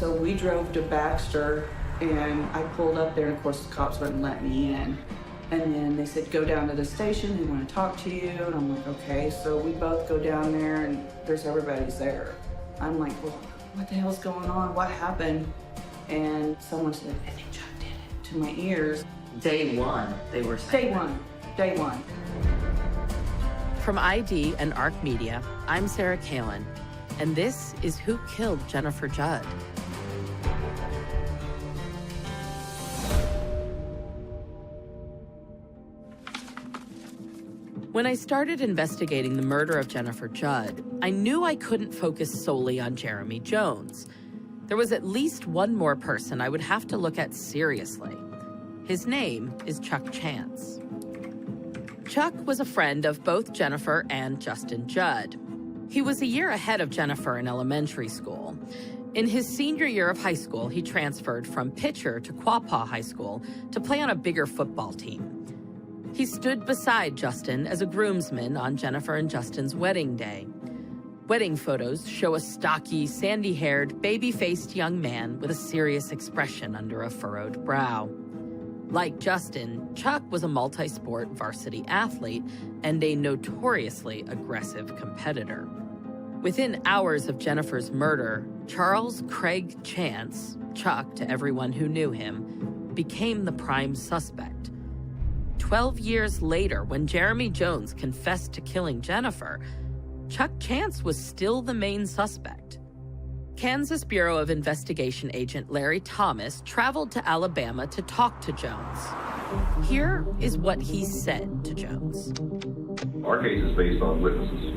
So we drove to Baxter, and I pulled up there, and of course the cops wouldn't let me in. And then they said, go down to the station, they want to talk to you. And I'm like, okay. So we both go down there, and everybody's there. I'm like, well, what the hell's going on? What happened? And someone said, I think Judd did it, to my ears. Day one, they were saying. Day one. From ID and ARC Media, I'm Sarah Cailean, and this is Who Killed Jennifer Judd? When I started investigating the murder of Jennifer Judd, I knew I couldn't focus solely on Jeremy Jones. There was at least one more person I would have to look at seriously. His name is Chuck Chance. Chuck was a friend of both Jennifer and Justin Judd. He was a year ahead of Jennifer in elementary school. In his senior year of high school, he transferred from Pitcher to Quapaw High School to play on a bigger football team. He stood beside Justin as a groomsman on Jennifer and Justin's wedding day. Wedding photos show a stocky, sandy-haired, baby-faced young man with a serious expression under a furrowed brow. Like Justin, Chuck was a multi-sport varsity athlete and a notoriously aggressive competitor. Within hours of Jennifer's murder, Charles Craig Chance, Chuck to everyone who knew him, became the prime suspect. 12 years later, when Jeremy Jones confessed to killing Jennifer, Chuck Chance was still the main suspect. Kansas Bureau of Investigation agent Larry Thomas traveled to Alabama to talk to Jones. Here is what he said to Jones. Our case is based on witnesses,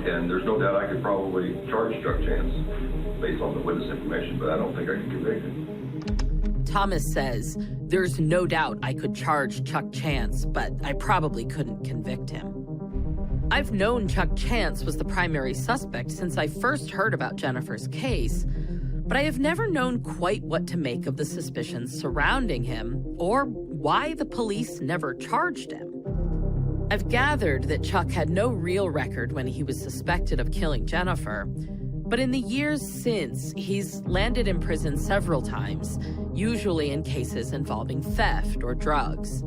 and there's no doubt I could probably charge Chuck Chance based on the witness information, but I don't think I can convict him. Thomas says, there's no doubt I could charge Chuck Chance, but I probably couldn't convict him. I've known Chuck Chance was the primary suspect since I first heard about Jennifer's case, but I have never known quite what to make of the suspicions surrounding him or why the police never charged him. I've gathered that Chuck had no real record when he was suspected of killing Jennifer, but in the years since, he's landed in prison several times, usually in cases involving theft or drugs.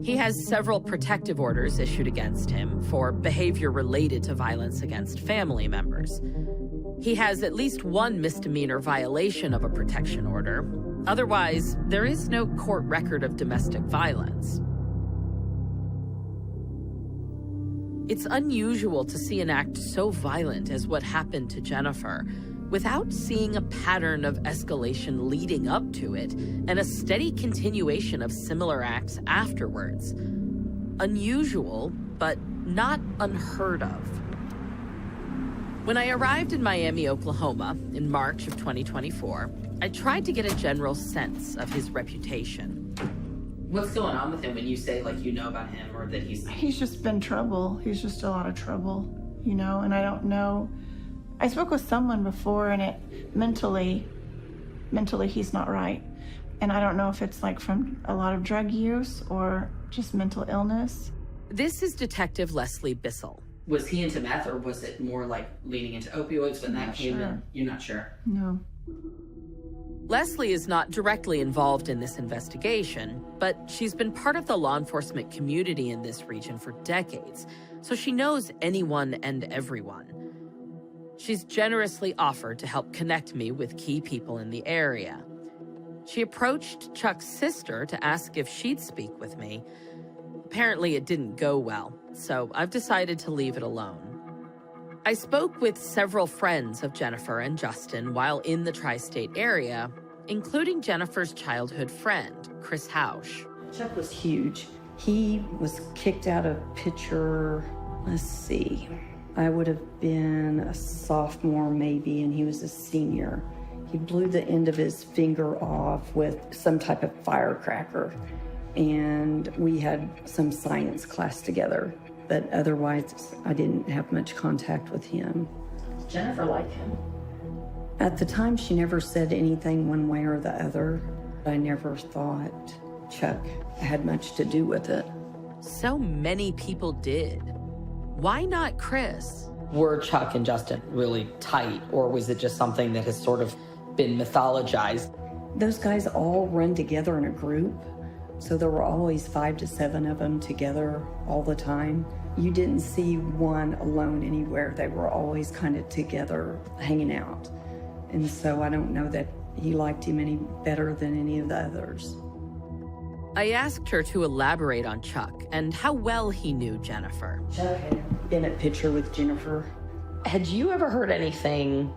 He has several protective orders issued against him for behavior related to violence against family members. He has at least one misdemeanor violation of a protection order. Otherwise, there is no court record of domestic violence. It's unusual to see an act so violent as what happened to Jennifer without seeing a pattern of escalation leading up to it and a steady continuation of similar acts afterwards. Unusual, but not unheard of. When I arrived in Miami, Oklahoma in March of 2024, I tried to get a general sense of his reputation. What's going on with him when you say, like, you know about him or that He's just been trouble. He's just a lot of trouble, you know, and I don't know. I spoke with someone before, and mentally he's not right. And I don't know if it's like from a lot of drug use or just mental illness. This is Detective Leslie Bissell. Was he into meth, or was it more like leaning into opioids when that came in? You're not sure? No. Leslie is not directly involved in this investigation, but she's been part of the law enforcement community in this region for decades, so she knows anyone and everyone. She's generously offered to help connect me with key people in the area. She approached Chuck's sister to ask if she'd speak with me. Apparently it didn't go well, so I've decided to leave it alone. I spoke with several friends of Jennifer and Justin while in the tri-state area, including Jennifer's childhood friend, Chris Hausch. Chuck was huge. He was kicked out of Pitcher, let's see, I would have been a sophomore maybe, and he was a senior. He blew the end of his finger off with some type of firecracker, and we had some science class together. But otherwise, I didn't have much contact with him. Did Jennifer like him? At the time, she never said anything one way or the other. I never thought Chuck had much to do with it. So many people did. Why not Chris? Were Chuck and Justin really tight, or was it just something that has sort of been mythologized. Those guys all run together in a group, so there were always 5 to 7 of them together all the time. You didn't see one alone anywhere. They were always kind of together, hanging out. And so I don't know that he liked him any better than any of the others. I asked her to elaborate on Chuck and how well he knew Jennifer. Chuck had been at Pitcher with Jennifer. Had you ever heard anything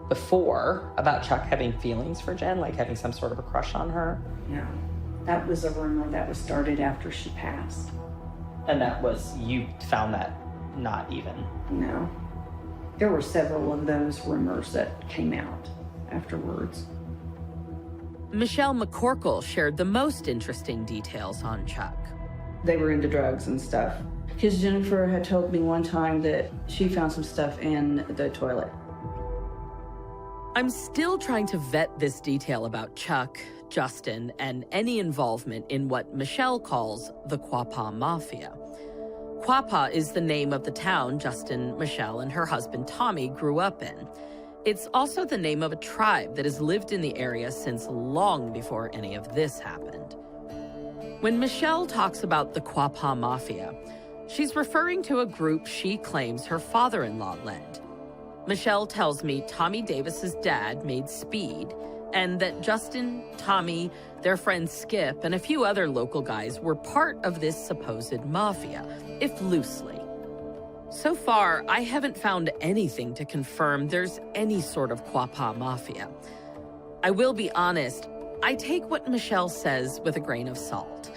before about Chuck having feelings for Jen, like having some sort of a crush on her? No, that was a rumor that was started after she passed. And that was, you found that not even? No. There were several of those rumors that came out afterwards. Michelle McCorkle shared the most interesting details on Chuck. They were into drugs and stuff. Because Jennifer had told me one time that she found some stuff in the toilet. I'm still trying to vet this detail about Chuck, Justin, and any involvement in what Michelle calls the Quapaw Mafia. Quapaw is the name of the town Justin, Michelle, and her husband Tommy grew up in. It's also the name of a tribe that has lived in the area since long before any of this happened. When Michelle talks about the Quapaw Mafia, she's referring to a group she claims her father-in-law led. Michelle tells me Tommy Davis's dad made speed, and that Justin, Tommy, their friend Skip, and a few other local guys were part of this supposed mafia, if loosely. So far, I haven't found anything to confirm there's any sort of Quapaw Mafia. I will be honest, I take what Michelle says with a grain of salt.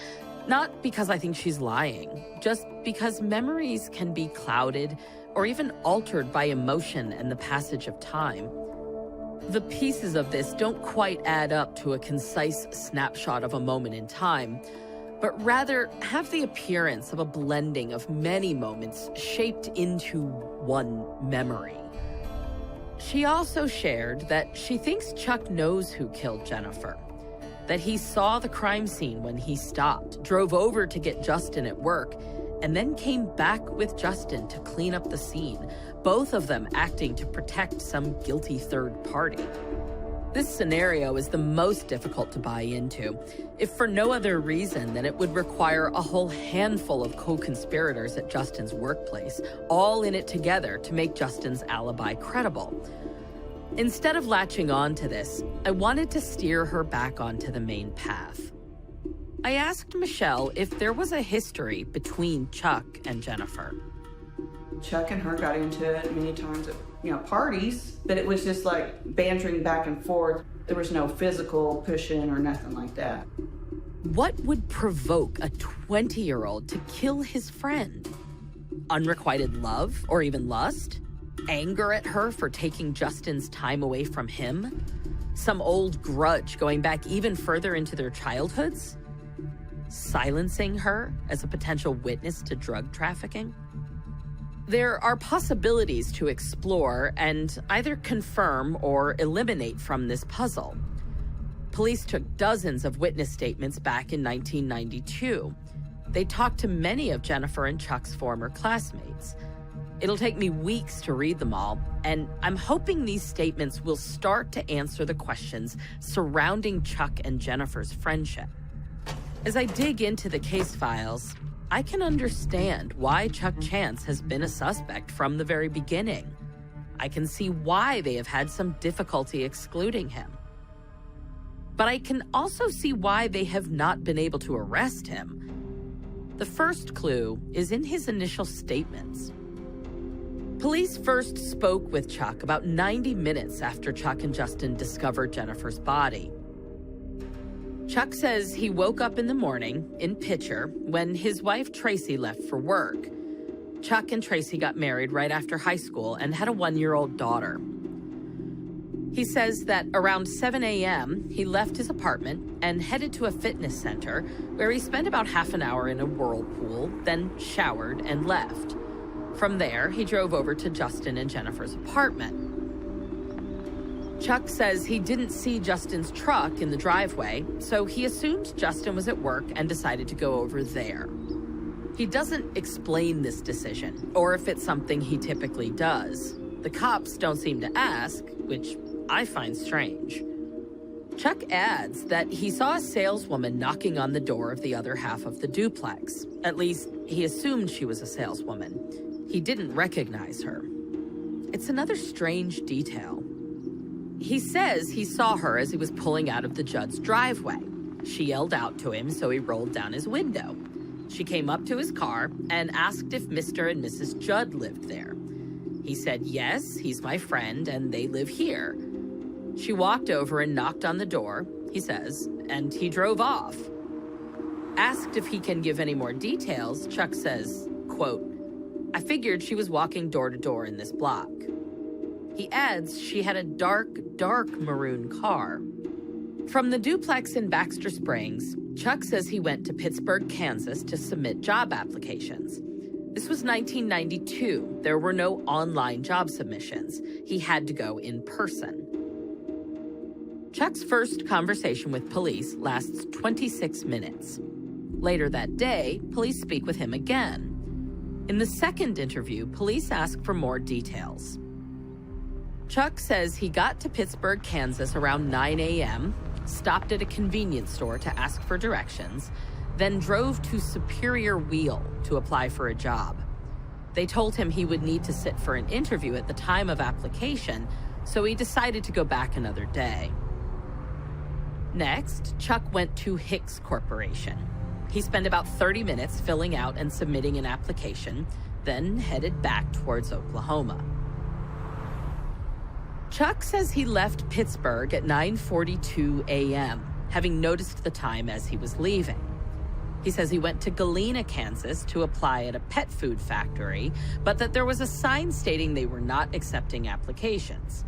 Not because I think she's lying, just because memories can be clouded or even altered by emotion and the passage of time. The pieces of this don't quite add up to a concise snapshot of a moment in time, but rather have the appearance of a blending of many moments shaped into one memory. She also shared that she thinks Chuck knows who killed Jennifer, that he saw the crime scene when he stopped, drove over to get Justin at work, and then came back with Justin to clean up the scene, both of them acting to protect some guilty third party. This scenario is the most difficult to buy into, if for no other reason than it would require a whole handful of co-conspirators at Justin's workplace, all in it together to make Justin's alibi credible. Instead of latching on to this, I wanted to steer her back onto the main path. I asked Michelle if there was a history between Chuck and Jennifer. Chuck and her got into it many times at parties, but it was just like bantering back and forth. There was no physical pushing or nothing like that. What would provoke a 20-year-old to kill his friend? Unrequited love or even lust? Anger at her for taking Justin's time away from him? Some old grudge going back even further into their childhoods? Silencing her as a potential witness to drug trafficking? There are possibilities to explore and either confirm or eliminate from this puzzle. Police took dozens of witness statements back in 1992. They talked to many of Jennifer and Chuck's former classmates. It'll take me weeks to read them all, and I'm hoping these statements will start to answer the questions surrounding Chuck and Jennifer's friendship. As I dig into the case files, I can understand why Chuck Chance has been a suspect from the very beginning. I can see why they have had some difficulty excluding him. But I can also see why they have not been able to arrest him. The first clue is in his initial statements. Police first spoke with Chuck about 90 minutes after Chuck and Justin discovered Jennifer's body. Chuck says he woke up in the morning in Pitcher when his wife Tracy left for work. Chuck and Tracy got married right after high school and had a 1-year-old daughter. He says that around 7 a.m., he left his apartment and headed to a fitness center where he spent about half an hour in a whirlpool, then showered and left. From there, he drove over to Justin and Jennifer's apartment. Chuck says he didn't see Justin's truck in the driveway, so he assumed Justin was at work and decided to go over there. He doesn't explain this decision, or if it's something he typically does. The cops don't seem to ask, which I find strange. Chuck adds that he saw a saleswoman knocking on the door of the other half of the duplex. At least, he assumed she was a saleswoman. He didn't recognize her. It's another strange detail. He says he saw her as he was pulling out of the Judd's driveway. She yelled out to him, so he rolled down his window. She came up to his car and asked if Mr. and Mrs. Judd lived there. He said, yes, he's my friend, and they live here. She walked over and knocked on the door, he says, and he drove off. Asked if he can give any more details, Chuck says, quote, I figured she was walking door to door in this block. He adds she had a dark maroon car. From the duplex in Baxter Springs, Chuck says he went to Pittsburgh, Kansas to submit job applications. This was 1992. There were no online job submissions. He had to go in person. Chuck's first conversation with police lasts 26 minutes. Later that day, police speak with him again. In the second interview, police ask for more details. Chuck says he got to Pittsburgh, Kansas around 9 a.m., stopped at a convenience store to ask for directions, then drove to Superior Wheel to apply for a job. They told him he would need to sit for an interview at the time of application, so he decided to go back another day. Next, Chuck went to Hicks Corporation. He spent about 30 minutes filling out and submitting an application, then headed back towards Oklahoma. Chuck says he left Pittsburgh at 9:42 a.m., having noticed the time as he was leaving. He says he went to Galena, Kansas to apply at a pet food factory, but that there was a sign stating they were not accepting applications.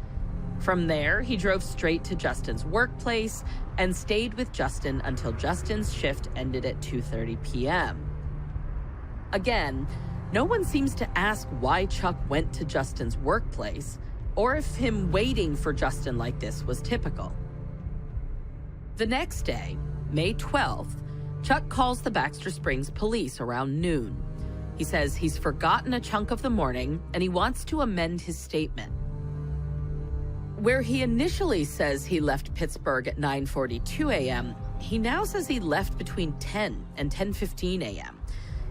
From there, he drove straight to Justin's workplace and stayed with Justin until Justin's shift ended at 2:30 p.m. Again, no one seems to ask why Chuck went to Justin's workplace or if him waiting for Justin like this was typical. The next day, May 12th, Chuck calls the Baxter Springs police around noon. He says he's forgotten a chunk of the morning and he wants to amend his statement. Where he initially says he left Pittsburgh at 9:42 a.m., he now says he left between 10 and 10:15 a.m.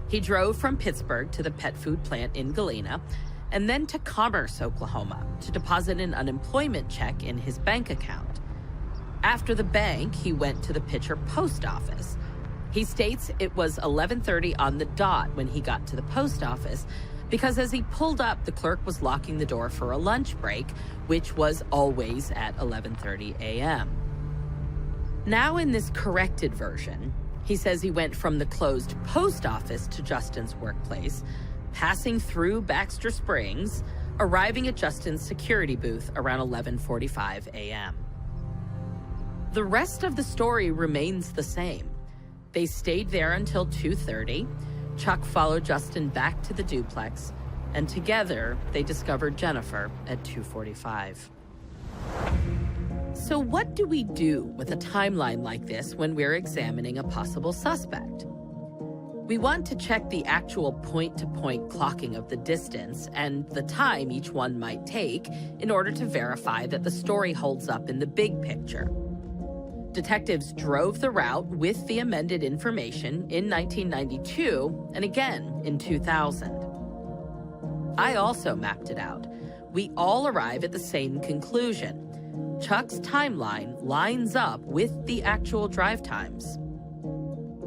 He drove from Pittsburgh to the pet food plant in Galena and then to Commerce, Oklahoma, to deposit an unemployment check in his bank account. After the bank, he went to the Pitcher post office. He states it was 11:30 on the dot when he got to the post office, because as he pulled up, the clerk was locking the door for a lunch break, which was always at 11:30 a.m. Now in this corrected version, he says he went from the closed post office to Justin's workplace, passing through Baxter Springs, arriving at Justin's security booth around 11:45 a.m. The rest of the story remains the same. They stayed there until 2:30. Chuck followed Justin back to the duplex, and together they discovered Jennifer at 2:45. So what do we do with a timeline like this when we're examining a possible suspect? We want to check the actual point-to-point clocking of the distance and the time each one might take in order to verify that the story holds up in the big picture. Detectives drove the route with the amended information in 1992 and again in 2000. I also mapped it out. We all arrive at the same conclusion. Chuck's timeline lines up with the actual drive times.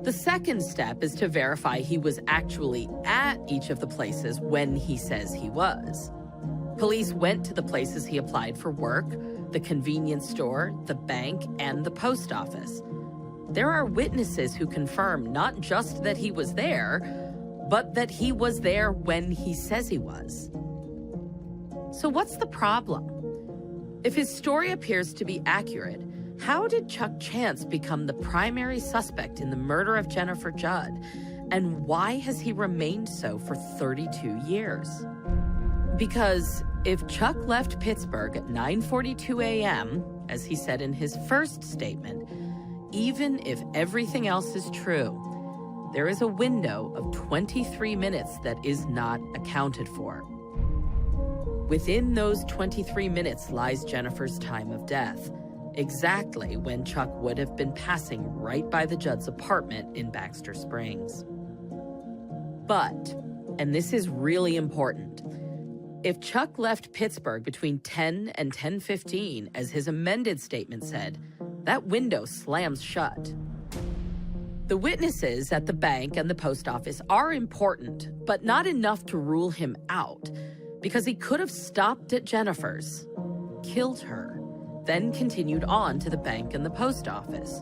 The second step is to verify he was actually at each of the places when he says he was. Police went to the places he applied for work, the convenience store, the bank, and the post office. There are witnesses who confirm not just that he was there, but that he was there when he says he was. So what's the problem? If his story appears to be accurate, how did Chuck Chance become the primary suspect in the murder of Jennifer Judd? And why has he remained so for 32 years? Because if Chuck left Pittsburgh at 9:42 a.m., as he said in his first statement, even if everything else is true, there is a window of 23 minutes that is not accounted for. Within those 23 minutes lies Jennifer's time of death. exactly when Chuck would have been passing right by the Judd's apartment in Baxter Springs. But, and this is really important, if Chuck left Pittsburgh between 10 and 10:15, as his amended statement said, that window slams shut. The witnesses at the bank and the post office are important, but not enough to rule him out, because he could have stopped at Jennifer's, killed her, then continued on to the bank and the post office.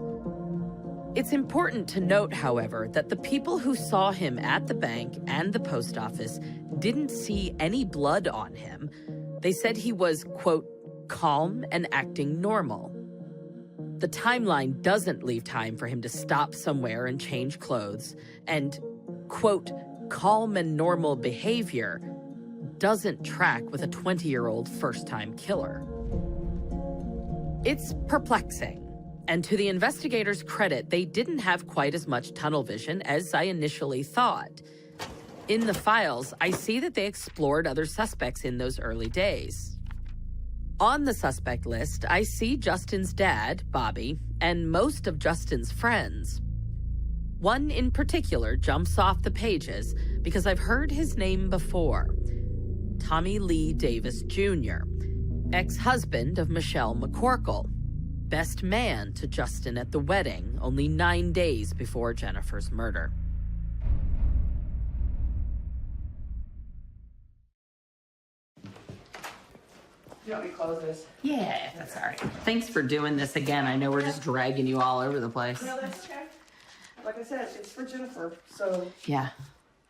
It's important to note, however, that the people who saw him at the bank and the post office didn't see any blood on him. They said he was, quote, calm and acting normal. The timeline doesn't leave time for him to stop somewhere and change clothes, and, quote, calm and normal behavior doesn't track with a 20-year-old first-time killer. It's perplexing. And to the investigators' credit, they didn't have quite as much tunnel vision as I initially thought. In the files, I see that they explored other suspects in those early days. On the suspect list, I see Justin's dad, Bobby, and most of Justin's friends. One in particular jumps off the pages because I've heard his name before. Tommy Lee Davis Jr., ex-husband of Michelle McCorkle, best man to Justin at the wedding only 9 days before Jennifer's murder. You want me to close this? Yeah, that's all right. Thanks for doing this again. I know we're just dragging you all over the place. No, that's okay. Like I said, it's for Jennifer, so. Yeah.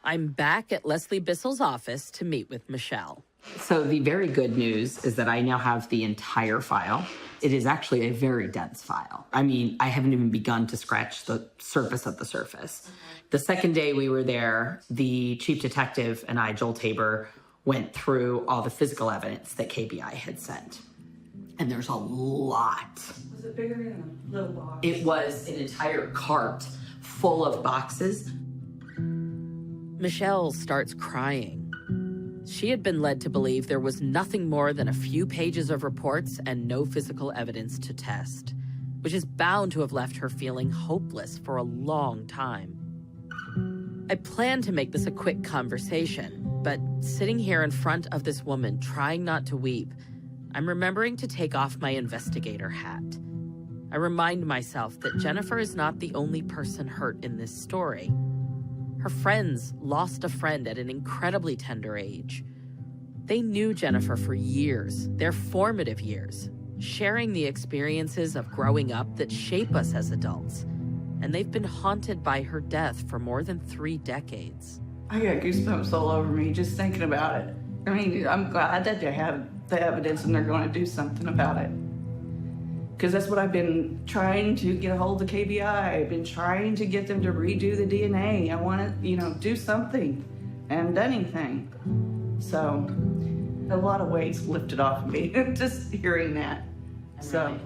I'm back at Leslie Bissell's office to meet with Michelle. So the very good news is that I now have the entire file. It is actually a very dense file. I mean, I haven't even begun to scratch the surface of the surface. The second day we were there, the chief detective and I, Joel Tabor, went through all the physical evidence that KBI had sent. And there's a lot. Was it bigger than a little box? It was an entire cart full of boxes. Michelle starts crying. She had been led to believe there was nothing more than a few pages of reports and no physical evidence to test, which is bound to have left her feeling hopeless for a long time. I planned to make this a quick conversation, but sitting here in front of this woman trying not to weep, I'm remembering to take off my investigator hat. I remind myself that Jennifer is not the only person hurt in this story. Her friends lost a friend at an incredibly tender age. They knew Jennifer for years, their formative years, sharing the experiences of growing up that shape us as adults. And they've been haunted by her death for more than 3 decades. I got goosebumps all over me just thinking about it. I mean, I'm glad that they have the evidence and they're going to do something about it. Because that's what I've been trying to get a hold of KBI. I've been trying to get them to redo the DNA. I want to, do something. I haven't done anything. So, a lot of weights lifted off of me just hearing that. I'm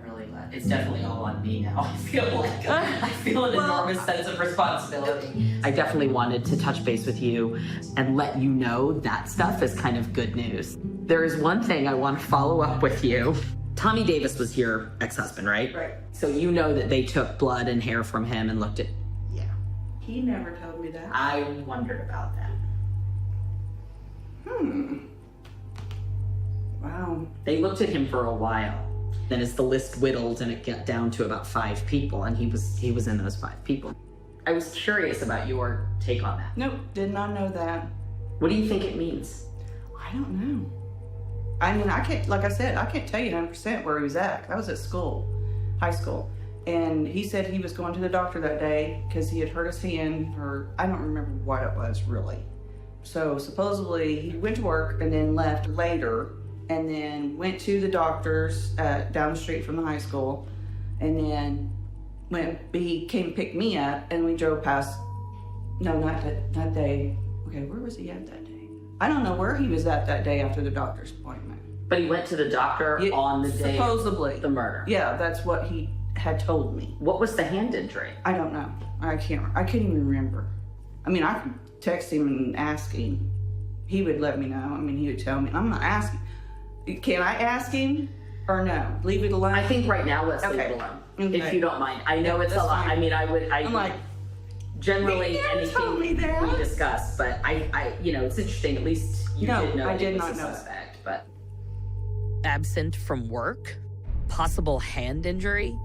really glad. It's definitely all on me now. I feel an enormous sense of responsibility. I definitely wanted to touch base with you and let you know that stuff is kind of good news. There is one thing I want to follow up with you. Tommy Davis was your ex-husband, right? Right. So you know that they took blood and hair from him and looked at... Yeah. He never told me that. I wondered about that. Wow. They looked at him for a while. Then as the list whittled and it got down to about 5 people, and he was in those 5 people. I was curious about your take on that. Nope, did not know that. What do you think it means? I don't know. I mean, I can't, like I said, I can't tell you 100% where he was at. I was at school, high school. And he said he was going to the doctor that day because he had hurt his hand, or I don't remember what it was really. So supposedly he went to work and then left later and then went to the doctor's down the street from the high school. And then he came to pick me up and we drove past, no, not that day. Okay, where was he at that day? I don't know where he was at that day after the doctor's appointment. But he went to the doctor on the day supposedly of the murder. Yeah, that's what he had told me. What was the hand injury? I don't know. I can't even remember. I mean, I could text him and ask him. He would let me know. I mean, he would tell me. I'm not asking. Can I ask him? Or no? Leave it alone? I think right now let's leave Okay. it alone, Okay. if you don't mind. I know it's a that's lot. fine. I mean, I'm like, generally you never told me anything that. we discuss, but I, it's interesting. At least you No, did know I that did he not was a know that. suspect, but. Absent from work? Possible hand injury?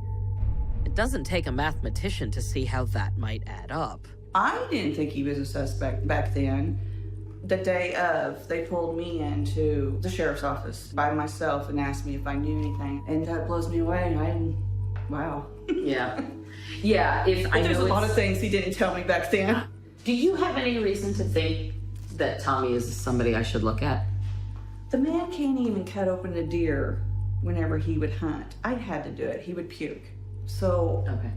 It doesn't take a mathematician to see how that might add up. I didn't think he was a suspect back then. The day of, they pulled me into the sheriff's office by myself and asked me if I knew anything. And that blows me away. And I didn't, wow. Yeah. Yeah, There's a lot of things he didn't tell me back then. Do you have any reason to think that Tommy is somebody I should look at? The man can't even cut open a deer whenever he would hunt. I had to do it. He would puke. So, Okay.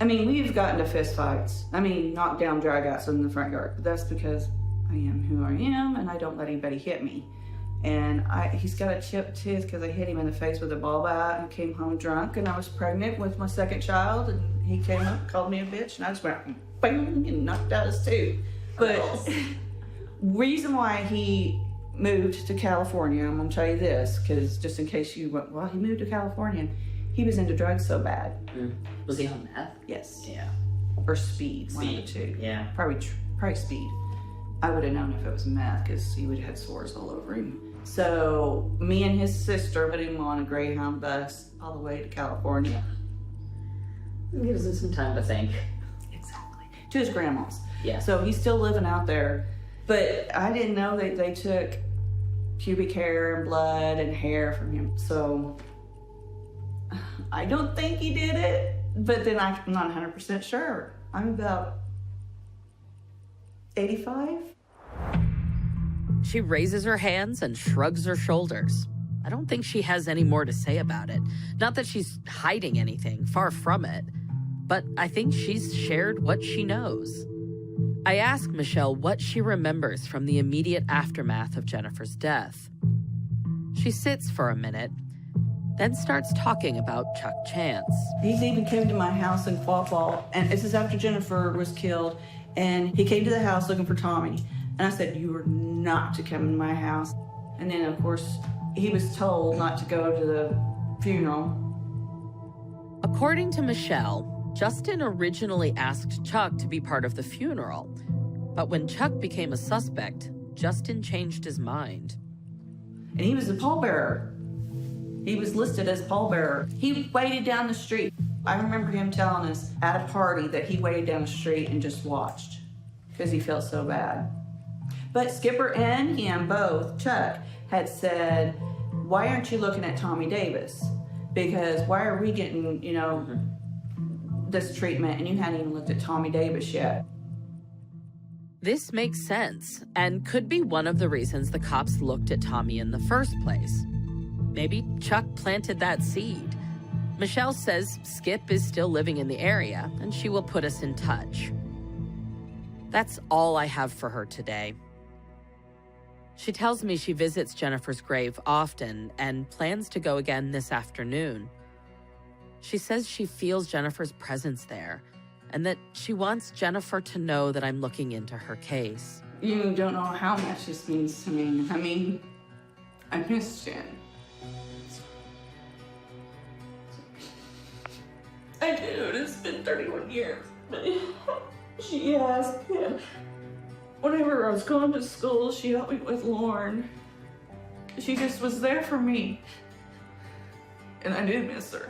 I mean, we've gotten to fist fights. I mean, knock down dragouts in the front yard. But that's because I am who I am and I don't let anybody hit me. And he's got a chipped tooth because I hit him in the face with a ball bat and came home drunk, and I was pregnant with my second child, and he came up, called me a bitch, and I just went bang and knocked out his tooth. But reason why he moved to California, I'm gonna tell you this, because just in case you went, well, he moved to California, he was into drugs so bad. Was he on meth? Yes. Yeah. Or speed, one of the two. Yeah. Probably speed. I would have known if it was meth because he would have had sores all over him. So me and his sister put him on a Greyhound bus all the way to California. It gives him some time to think. Exactly. To his grandma's. Yeah. So he's still living out there. But I didn't know that they took pubic hair and blood and hair from him. So I don't think he did it, but then I'm not 100% sure. I'm about 85. She raises her hands and shrugs her shoulders. I don't think she has any more to say about it. Not that she's hiding anything, far from it. But I think she's shared what she knows. I ask Michelle what she remembers from the immediate aftermath of Jennifer's death. She sits for a minute, then starts talking about Chuck Chance. He even came to my house in Quapaw, and this is after Jennifer was killed, and he came to the house looking for Tommy. And I said, you are not to come in my house. And then, of course, he was told not to go to the funeral. According to Michelle, Justin originally asked Chuck to be part of the funeral. But when Chuck became a suspect, Justin changed his mind. And he was a pallbearer. He was listed as pallbearer. He waited down the street. I remember him telling us at a party that he waited down the street and just watched because he felt so bad. But Skipper and him both, Chuck, had said, why aren't you looking at Tommy Davis? Because why are we getting, this treatment and you hadn't even looked at Tommy Davis yet? This makes sense and could be one of the reasons the cops looked at Tommy in the first place. Maybe Chuck planted that seed. Michelle says Skip is still living in the area and she will put us in touch. That's all I have for her today. She tells me she visits Jennifer's grave often and plans to go again this afternoon. She says she feels Jennifer's presence there and that she wants Jennifer to know that I'm looking into her case. You don't know how much this means to me. I mean, I miss Jen. I do. It's been 31 years. But she has been. Whenever I was going to school, she helped me with Lauren. She just was there for me. And I do miss her.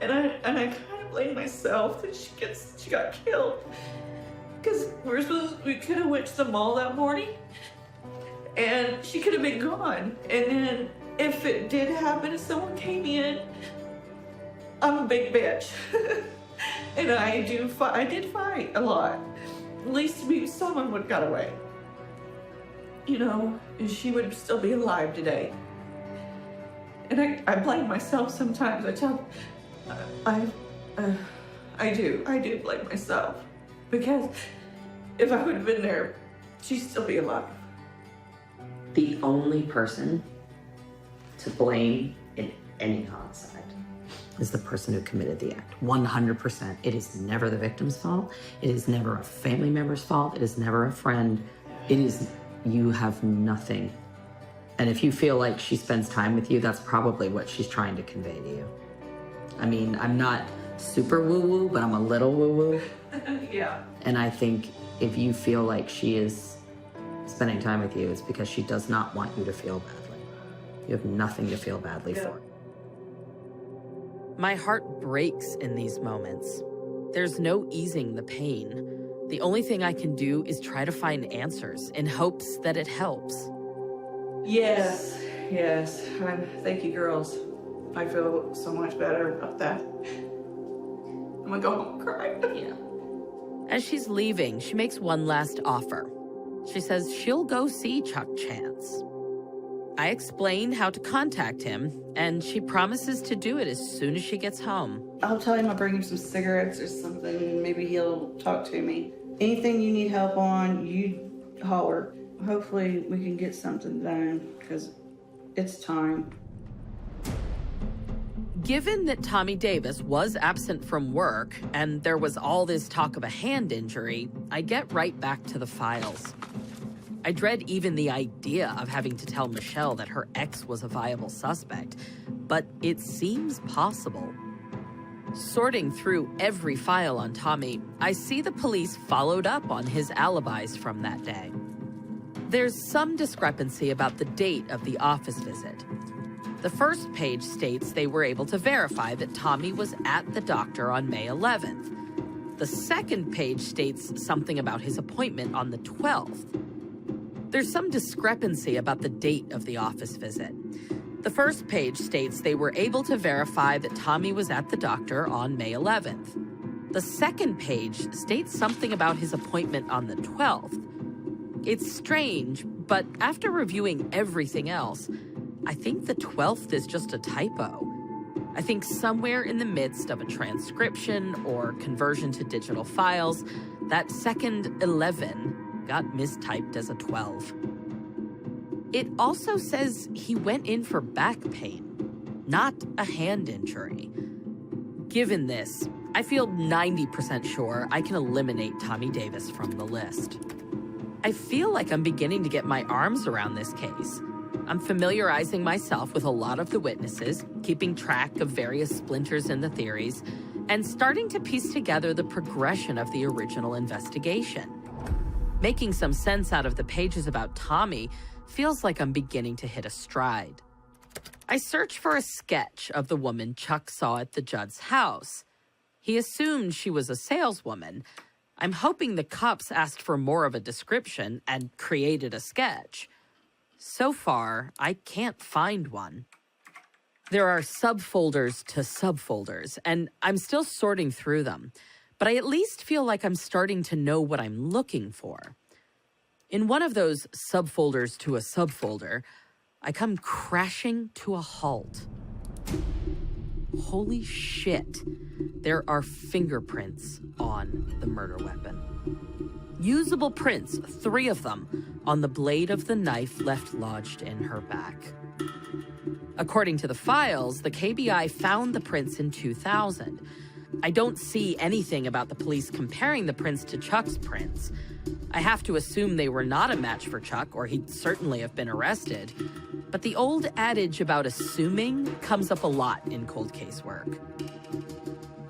And I kind of blame myself that she got killed. Because we could have went to the mall that morning and she could have been gone. And then if it did happen and someone came in, I'm a big bitch. And I did fight a lot. At least someone would have got away. And she would still be alive today. And I blame myself sometimes. I do blame myself. Because if I would have been there, she'd still be alive. The only person to blame in any homicide is the person who committed the act. 100%. It is never the victim's fault. It is never a family member's fault. It is never a friend. You have nothing And if you feel like she spends time with you, that's probably what she's trying to convey to you. I mean, I'm not super woo-woo, but I'm a little woo-woo. Yeah. And I think if you feel like she is spending time with you, it's because she does not want you to feel badly. You have nothing to feel badly for. My heart breaks in these moments. There's no easing the pain. The only thing I can do is try to find answers in hopes that it helps. Yes. Thank you, girls. I feel so much better about that. I'm gonna go home and cry. Yeah. As she's leaving, she makes one last offer. She says she'll go see Chuck Chance. I explain how to contact him, and she promises to do it as soon as she gets home. I'll tell him I'll bring him some cigarettes or something. Maybe he'll talk to me. Anything you need help on, you holler. Hopefully we can get something done, because it's time. Given that Tommy Davis was absent from work and there was all this talk of a hand injury, I get right back to the files. I dread even the idea of having to tell Michelle that her ex was a viable suspect, but it seems possible. Sorting through every file on Tommy, I see the police followed up on his alibis from that day. There's some discrepancy about the date of the office visit. The first page states they were able to verify that Tommy was at the doctor on May 11th. The second page states something about his appointment on the 12th. There's some discrepancy about the date of the office visit. The first page states they were able to verify that Tommy was at the doctor on May 11th. The second page states something about his appointment on the 12th. It's strange, but after reviewing everything else, I think the 12th is just a typo. I think somewhere in the midst of a transcription or conversion to digital files, that second 11 got mistyped as a 12. It also says he went in for back pain, not a hand injury. Given this, I feel 90% sure I can eliminate Tommy Davis from the list. I feel like I'm beginning to get my arms around this case. I'm familiarizing myself with a lot of the witnesses, keeping track of various splinters in the theories, and starting to piece together the progression of the original investigation. Making some sense out of the pages about Tommy feels like I'm beginning to hit a stride. I search for a sketch of the woman Chuck saw at the Judd's house. He assumed she was a saleswoman. I'm hoping the cops asked for more of a description and created a sketch. So far, I can't find one. There are subfolders to subfolders, and I'm still sorting through them, but I at least feel like I'm starting to know what I'm looking for. In one of those subfolders to a subfolder, I come crashing to a halt. Holy shit, there are fingerprints on the murder weapon. Usable prints, 3 of them, on the blade of the knife left lodged in her back. According to the files, the KBI found the prints in 2000. I don't see anything about the police comparing the prints to Chuck's prints. I have to assume they were not a match for Chuck, or he'd certainly have been arrested. But the old adage about assuming comes up a lot in cold case work.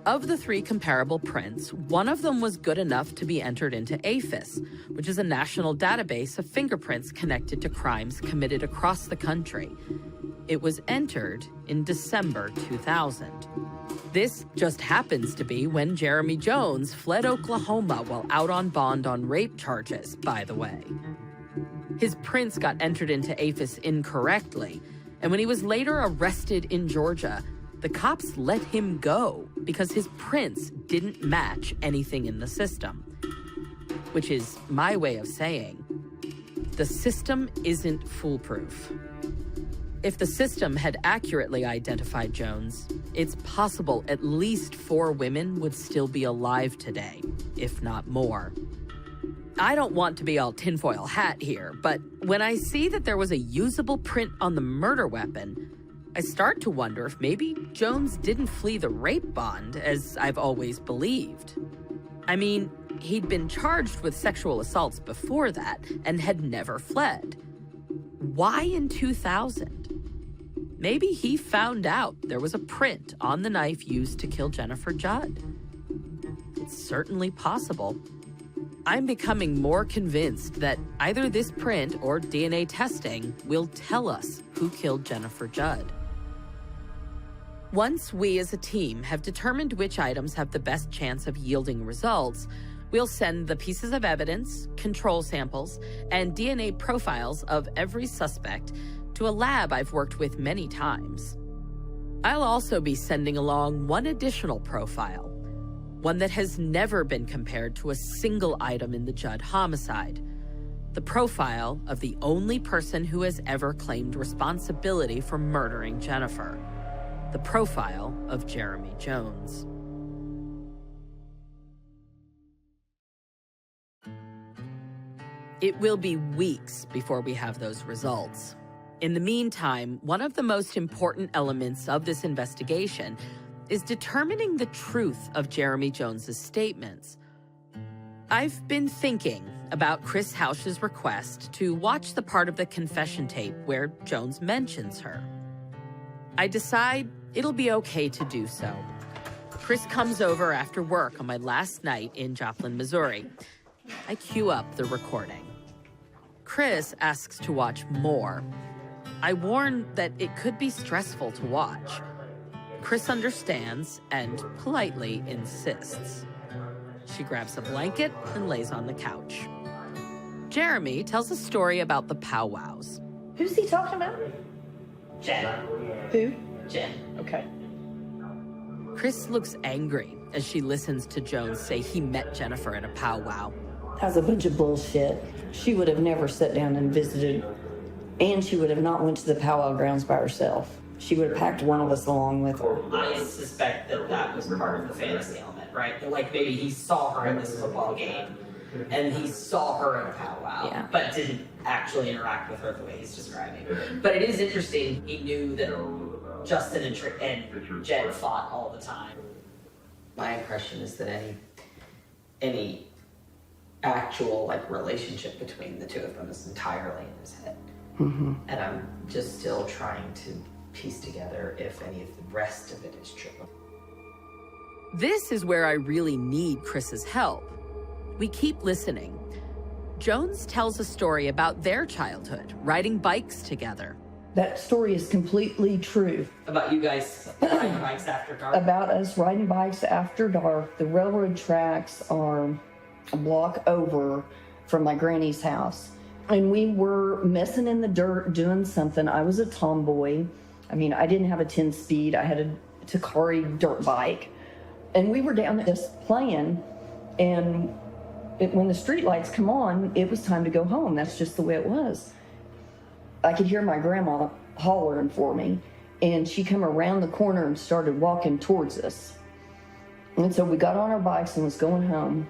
Of the 3 comparable prints, one of them was good enough to be entered into AFIS, which is a national database of fingerprints connected to crimes committed across the country. It was entered in December 2000. This just happens to be when Jeremy Jones fled Oklahoma while out on bond on rape charges, by the way. His prints got entered into AFIS incorrectly, and when he was later arrested in Georgia, the cops let him go because his prints didn't match anything in the system. Which is my way of saying, the system isn't foolproof. If the system had accurately identified Jones, it's possible at least 4 women would still be alive today, if not more. I don't want to be all tinfoil hat here, but when I see that there was a usable print on the murder weapon, I start to wonder if maybe Jones didn't flee the rape bond, as I've always believed. I mean, he'd been charged with sexual assaults before that and had never fled. why in 2000? Maybe he found out there was a print on the knife used to kill Jennifer Judd. It's certainly possible. I'm becoming more convinced that either this print or DNA testing will tell us who killed Jennifer Judd. Once we as a team have determined which items have the best chance of yielding results, we'll send the pieces of evidence, control samples, and DNA profiles of every suspect to a lab I've worked with many times. I'll also be sending along one additional profile, one that has never been compared to a single item in the Judd homicide, the profile of the only person who has ever claimed responsibility for murdering Jennifer, the profile of Jeremy Jones. It will be weeks before we have those results. In the meantime, one of the most important elements of this investigation is determining the truth of Jeremy Jones's statements. I've been thinking about Chris Hausch's request to watch the part of the confession tape where Jones mentions her. I decide it'll be okay to do so. Chris comes over after work on my last night in Joplin, Missouri. I cue up the recording. Chris asks to watch more. I warn that it could be stressful to watch. Chris understands and politely insists. She grabs a blanket and lays on the couch. Jeremy tells a story about the powwows. Who's he talking about? Jen. Who? Jen. Okay. Chris looks angry as she listens to Jones say he met Jennifer at a powwow. That was a bunch of bullshit. She would have never sat down and visited, and she would have not went to the powwow grounds by herself. She would have packed one of us along with her. I suspect that that was part of the fantasy element, right? That, like, maybe he saw her in this football game, and he saw her at a powwow, but didn't actually interact with her the way he's describing. But it is interesting, he knew that Justin and Jen fought all the time. My impression is that any actual, like, relationship between the two of them is entirely in his head. Mm-hmm. And I'm just still trying to piece together if any of the rest of it is true. This is where I really need Chris's help. We keep listening. Jones tells a story about their childhood, riding bikes together. That story is completely true. About you guys riding bikes after dark? About us riding bikes after dark. The railroad tracks are a block over from my granny's house. And we were messing in the dirt, doing something. I was a tomboy. I mean, I didn't have a 10-speed. I had a Takari dirt bike. And we were down there just playing. And when the street lights come on, it was time to go home. That's just the way it was. I could hear my grandma hollering for me. And she came around the corner and started walking towards us. And so we got on our bikes and was going home.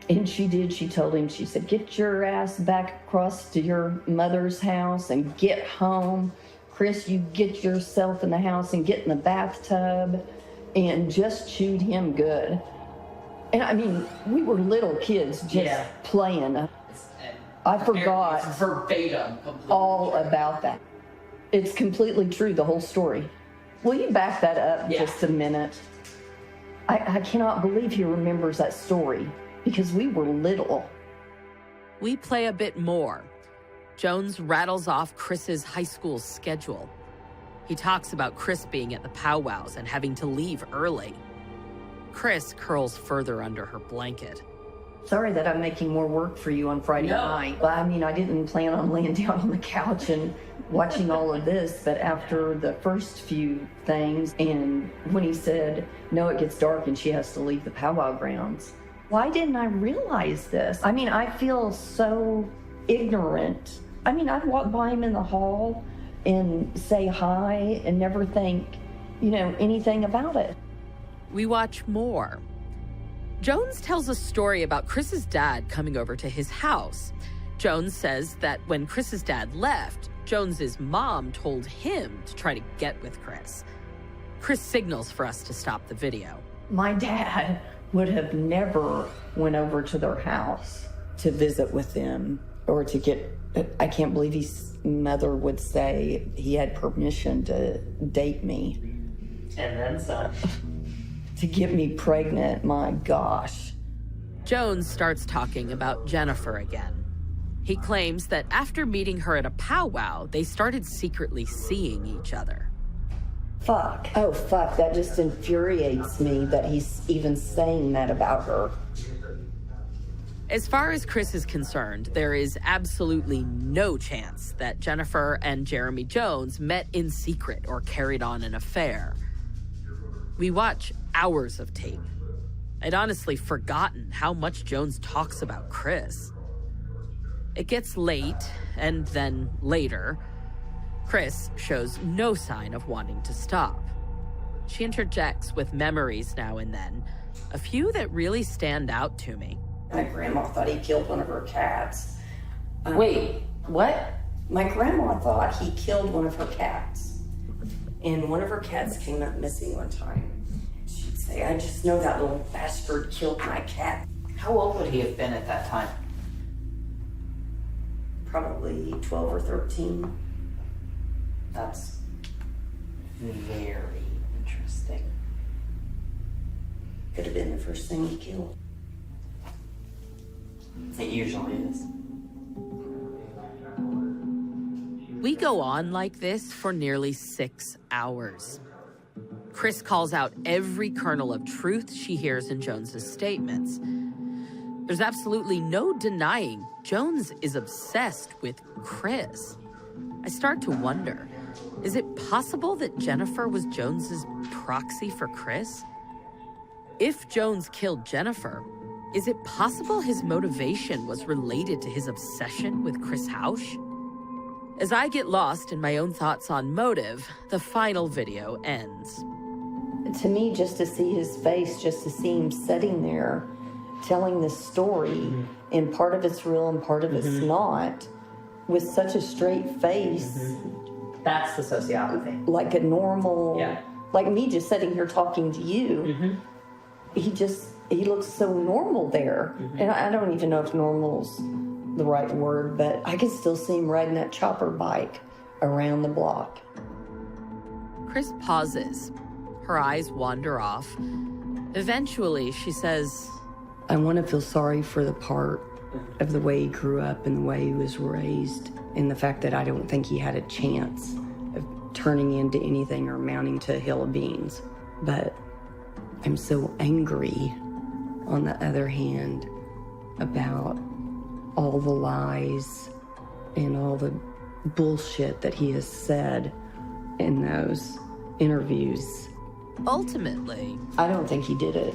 And she told him, she said, get your ass back across to your mother's house and get home. Chris, you get yourself in the house and get in the bathtub, and just chewed him good. And I mean, we were little kids just playing. I forgot verbatim all about that. It's completely true, the whole story. Will you back that up just a minute? I cannot believe he remembers that story. Because we were little. We play a bit more. Jones rattles off Chris's high school schedule. He talks about Chris being at the powwows and having to leave early. Chris curls further under her blanket. Sorry that I'm making more work for you on Friday night. Well, I mean, I didn't plan on laying down on the couch and watching all of this, but after the first few things, and when he said, no, it gets dark and she has to leave the powwow grounds, why didn't I realize this? I mean, I feel so ignorant. I mean, I'd walk by him in the hall and say hi and never think, anything about it. We watch more. Jones tells a story about Chris's dad coming over to his house. Jones says that when Chris's dad left, Jones's mom told him to try to get with Chris. Chris signals for us to stop the video. My dad would have never went over to their house to visit with them. or to get, I can't believe his mother would say he had permission to date me. And then some. To get me pregnant, my gosh. Jones starts talking about Jennifer again. He claims that after meeting her at a powwow, they started secretly seeing each other. Fuck. Oh, fuck. That just infuriates me that he's even saying that about her. As far as Chris is concerned, there is absolutely no chance that Jennifer and Jeremy Jones met in secret or carried on an affair. We watch hours of tape. I'd honestly forgotten how much Jones talks about Chris. It gets late, and then later, Chris shows no sign of wanting to stop. She interjects with memories now and then, a few that really stand out to me. My grandma thought he killed one of her cats. Wait, what? My grandma thought he killed one of her cats. And one of her cats came up missing one time. She'd say, I just know that little bastard killed my cat. How old would he have been at that time? Probably 12 or 13. That's very interesting. Could have been the first thing he killed. It usually is. We go on like this for nearly 6 hours. Chris calls out every kernel of truth she hears in Jones's statements. There's absolutely no denying Jones is obsessed with Chris. I start to wonder, is it possible that Jennifer was Jones's proxy for Chris? If Jones killed Jennifer, is it possible his motivation was related to his obsession with Chris Hausch? As I get lost in my own thoughts on motive, the final video ends. To me, just to see his face, just to see him sitting there telling this story, and part of it's real and part of it's not, with such a straight face. That's the sociopathy. Like a normal, Yeah. like me just sitting here talking to you. He looks so normal there. And I don't even know if normal's the right word, but I can still see him riding that chopper bike around the block. Chris pauses. Her eyes wander off. Eventually, she says, I want to feel sorry for the part of the way he grew up and the way he was raised, and the fact that I don't think he had a chance of turning into anything or amounting to a hill of beans. But I'm so angry, on the other hand, about all the lies and all the bullshit that he has said in those interviews. ultimately, I don't think he did it.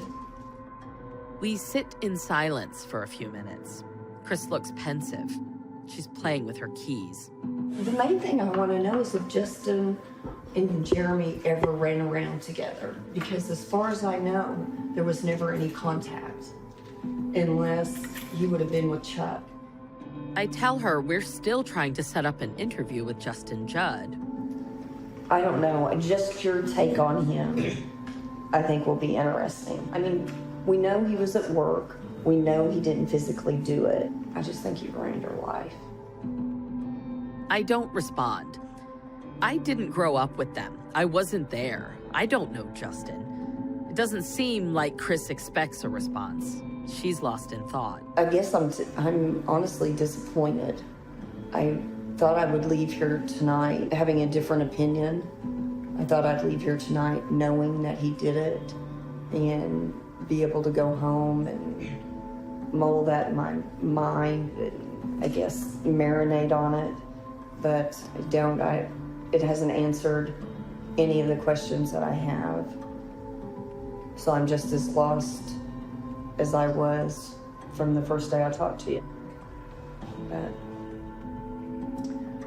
we sit in silence for a few minutes. Chris looks pensive. She's playing with her keys. The main thing I want to know is if Justin and Jeremy ever ran around together. Because as far as I know, there was never any contact. Unless he would have been with Chuck. I tell her we're still trying to set up an interview with Justin Judd. I don't know. Just your take on him, I think, will be interesting. I mean, we know he was at work. We know he didn't physically do it. I just think he ruined her life. I don't respond. I didn't grow up with them. I wasn't there. I don't know Justin. It doesn't seem like Chris expects a response. She's lost in thought. I guess I'm honestly disappointed. I thought I would leave here tonight having a different opinion. I thought I'd leave here tonight knowing that he did it and be able to go home and mull that in my mind and I guess marinate on it. But I don't. It hasn't answered any of the questions that I have. So I'm just as lost as I was from the first day I talked to you. But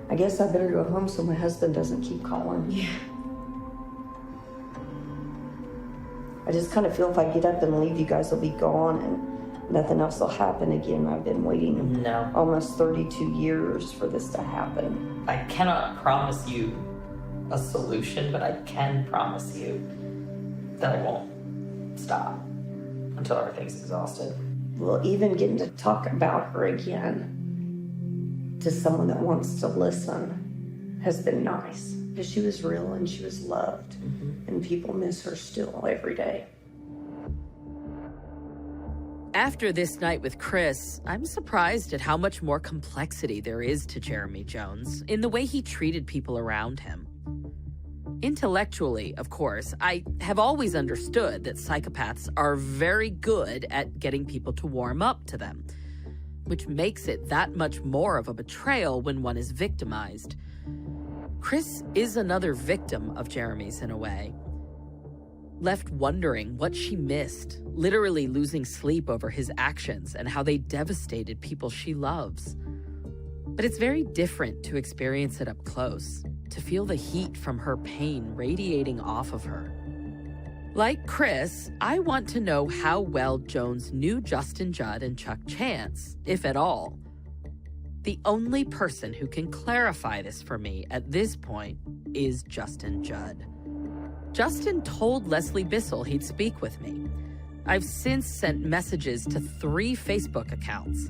I guess I better go home so my husband doesn't keep calling. Yeah. I just kind of feel if I get up and leave, you guys will be gone and nothing else will happen again. I've been waiting almost 32 years for this to happen. I cannot promise you a solution, but I can promise you that I won't stop until everything's exhausted. Well, even getting to talk about her again, to someone that wants to listen has been nice. Because she was real and she was loved. And people miss her still every day. After this night with Chris, I'm surprised at how much more complexity there is to Jeremy Jones in the way he treated people around him. Intellectually, of course, I have always understood that psychopaths are very good at getting people to warm up to them, which makes it that much more of a betrayal when one is victimized. Chris is another victim of Jeremy's in a way. Left wondering what she missed, literally losing sleep over his actions and how they devastated people she loves. But it's very different to experience it up close, to feel the heat from her pain radiating off of her. Like Chris, I want to know how well Jones knew Justin Judd and Chuck Chance, if at all. The only person who can clarify this for me at this point is Justin Judd. Justin told Leslie Bissell he'd speak with me. I've since sent messages to 3 Facebook accounts.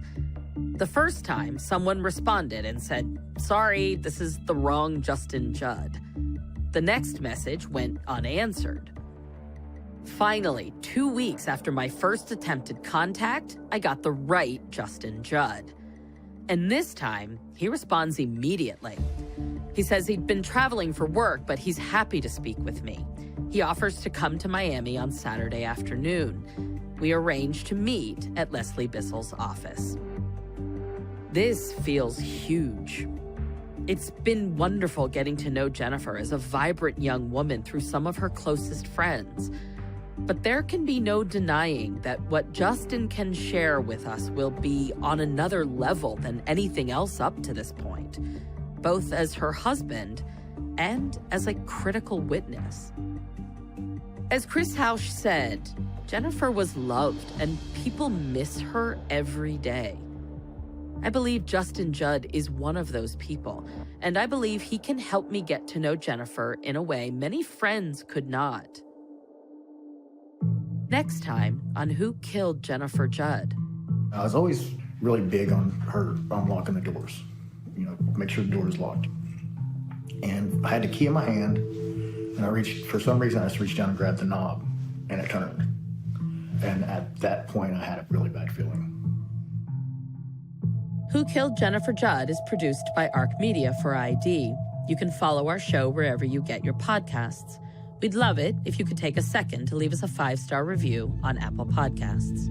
The first time, someone responded and said, "Sorry, this is the wrong Justin Judd." The next message went unanswered. Finally, 2 weeks after my first attempted contact, I got the right Justin Judd. And this time, he responds immediately. He says he'd been traveling for work, but he's happy to speak with me. He offers to come to Miami on Saturday afternoon. We arrange to meet at Leslie Bissell's office. This feels huge. It's been wonderful getting to know Jennifer as a vibrant young woman through some of her closest friends. But there can be no denying that what Justin can share with us will be on another level than anything else up to this point, both as her husband and as a critical witness. As Chris Hausch said, Jennifer was loved and people miss her every day. I believe Justin Judd is one of those people, and I believe he can help me get to know Jennifer in a way many friends could not. Next time on Who Killed Jennifer Judd. I was always really big on her unlocking the doors. Make sure the door is locked. And I had the key in my hand, and for some reason, I just reached down and grabbed the knob, and it turned. And at that point, I had a really bad feeling. Who Killed Jennifer Judd is produced by ARC Media for ID. You can follow our show wherever you get your podcasts. We'd love it if you could take a second to leave us a 5-star review on Apple Podcasts.